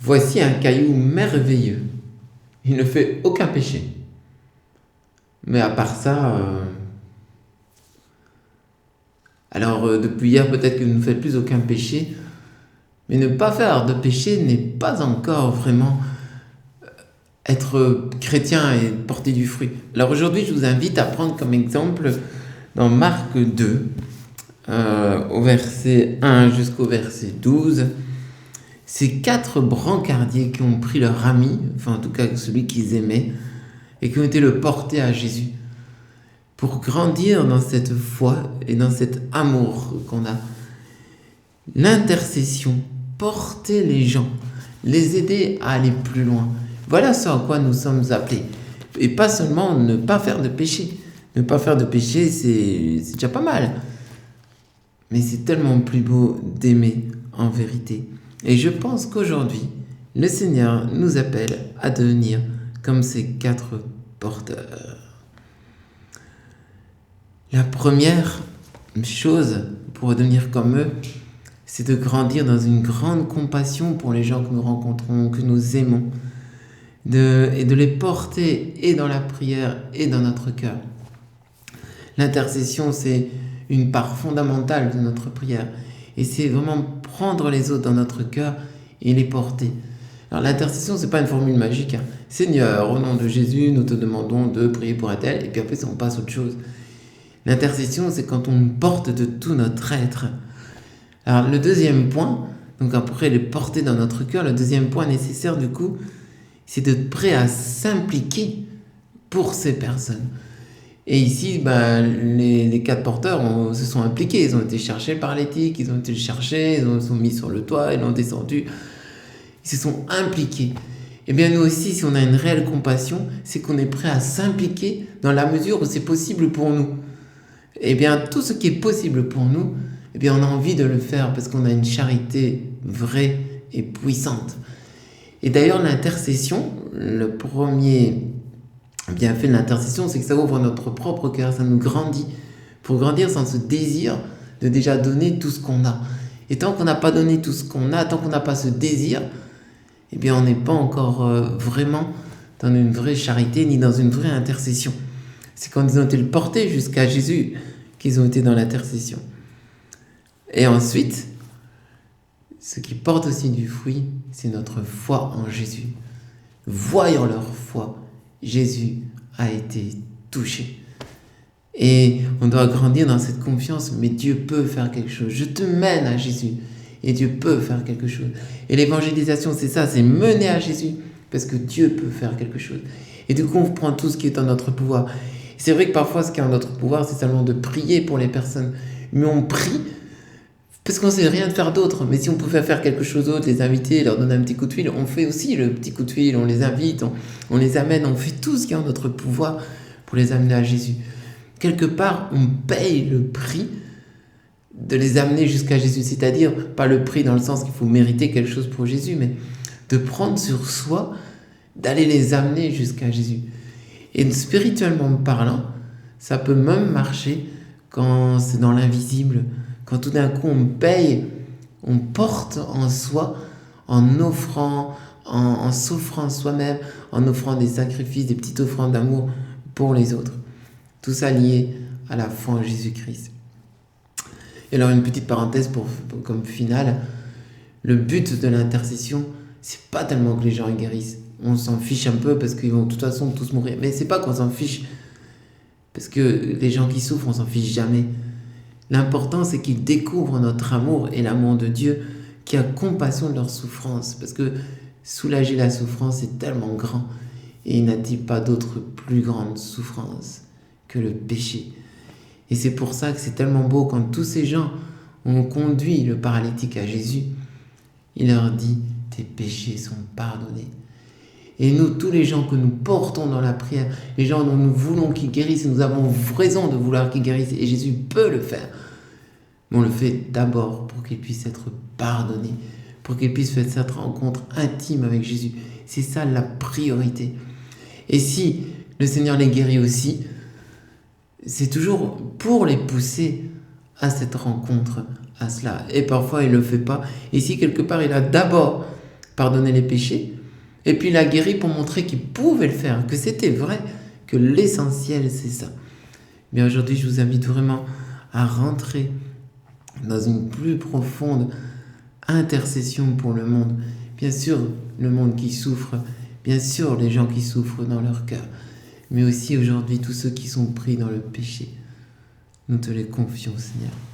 Voici un caillou merveilleux. Il ne fait aucun péché. Mais à part ça, depuis hier, peut-être que vous ne faites plus aucun péché, mais ne pas faire de péché n'est pas encore vraiment être chrétien et porter du fruit. Alors aujourd'hui, je vous invite à prendre comme exemple dans Marc 2, au verset 1 jusqu'au verset 12, ces 4 brancardiers qui ont pris leur ami, enfin en tout cas celui qu'ils aimaient, et qui ont été le porter à Jésus, pour grandir dans cette foi et dans cet amour qu'on a. L'intercession, porter les gens, les aider à aller plus loin. Voilà ce à quoi nous sommes appelés. Et pas seulement ne pas faire de péché. Ne pas faire de péché, c'est déjà pas mal. Mais c'est tellement plus beau d'aimer en vérité. Et je pense qu'aujourd'hui, le Seigneur nous appelle à devenir comme ces 4 porteurs. La première chose pour devenir comme eux, c'est de grandir dans une grande compassion pour les gens que nous rencontrons, que nous aimons, et de les porter et dans la prière et dans notre cœur. L'intercession, c'est une part fondamentale de notre prière. Et c'est vraiment prendre les autres dans notre cœur et les porter. Alors l'intercession, c'est pas une formule magique. Seigneur, au nom de Jésus, nous te demandons de prier pour un tel, et puis après, on passe à autre chose. L'intercession, c'est quand on porte de tout notre être. Alors le deuxième point, donc après les porter dans notre cœur, le deuxième point nécessaire du coup, c'est d'être prêt à s'impliquer pour ces personnes. Et ici, les 4 porteurs se sont impliqués, ils ont été chercher le paralytique, ils ont été le chercher, ils sont mis sur le toit, ils l'ont descendu, ils se sont impliqués. Et bien nous aussi, si on a une réelle compassion, c'est qu'on est prêt à s'impliquer dans la mesure où c'est possible pour nous. Et bien tout ce qui est possible pour nous, eh bien on a envie de le faire parce qu'on a une charité vraie et puissante. Et d'ailleurs l'intercession, le premier bienfait de l'intercession, c'est que ça ouvre notre propre cœur, ça nous grandit. Pour grandir sans ce désir de déjà donner tout ce qu'on a. Et tant qu'on n'a pas donné tout ce qu'on a, tant qu'on n'a pas ce désir, eh bien on n'est pas encore vraiment dans une vraie charité ni dans une vraie intercession. C'est quand ils ont été le portés jusqu'à Jésus qu'ils ont été dans l'intercession. Et ensuite, ce qui porte aussi du fruit, c'est notre foi en Jésus. Voyant leur foi, Jésus a été touché. Et on doit grandir dans cette confiance, mais Dieu peut faire quelque chose. Je te mène à Jésus et Dieu peut faire quelque chose. Et l'évangélisation, c'est ça, c'est mener à Jésus parce que Dieu peut faire quelque chose. Et du coup, on prend tout ce qui est en notre pouvoir. C'est vrai que parfois, ce qui est en notre pouvoir, c'est seulement de prier pour les personnes. Mais on prie parce qu'on ne sait rien faire d'autre. Mais si on pouvait faire quelque chose d'autre, les inviter, leur donner un petit coup de fil, on fait aussi le petit coup de fil, on les invite, on les amène, on fait tout ce qui est en notre pouvoir pour les amener à Jésus. Quelque part, on paye le prix de les amener jusqu'à Jésus. C'est-à-dire, pas le prix dans le sens qu'il faut mériter quelque chose pour Jésus, mais de prendre sur soi, d'aller les amener jusqu'à Jésus. Et spirituellement parlant, ça peut même marcher quand c'est dans l'invisible, quand tout d'un coup on paye, on porte en soi, en offrant, en s'offrant soi-même, en offrant des sacrifices, des petites offrandes d'amour pour les autres. Tout ça lié à la foi en Jésus-Christ. Et alors une petite parenthèse comme finale, le but de l'intercession, c'est pas tellement que les gens guérissent. On s'en fiche un peu parce qu'ils vont de toute façon tous mourir. Mais c'est pas qu'on s'en fiche. Parce que les gens qui souffrent, on s'en fiche jamais. L'important, c'est qu'ils découvrent notre amour et l'amour de Dieu qui a compassion de leur souffrance. Parce que soulager la souffrance est tellement grand. Et il n'a-t-il pas d'autre plus grande souffrance que le péché. Et c'est pour ça que c'est tellement beau quand tous ces gens ont conduit le paralytique à Jésus. Il leur dit, tes péchés sont pardonnés. Et nous, tous les gens que nous portons dans la prière, les gens dont nous voulons qu'ils guérissent, nous avons raison de vouloir qu'ils guérissent, et Jésus peut le faire. Mais on le fait d'abord pour qu'ils puissent être pardonnés, pour qu'ils puissent faire cette rencontre intime avec Jésus. C'est ça la priorité. Et si le Seigneur les guérit aussi, c'est toujours pour les pousser à cette rencontre, à cela. Et parfois, il ne le fait pas. Et si quelque part, il a d'abord pardonner les péchés. Et puis il a guéri pour montrer qu'il pouvait le faire, que c'était vrai, que l'essentiel c'est ça. Mais aujourd'hui, je vous invite vraiment à rentrer dans une plus profonde intercession pour le monde. Bien sûr, le monde qui souffre, bien sûr, les gens qui souffrent dans leur cœur, mais aussi aujourd'hui tous ceux qui sont pris dans le péché. Nous te les confions, Seigneur.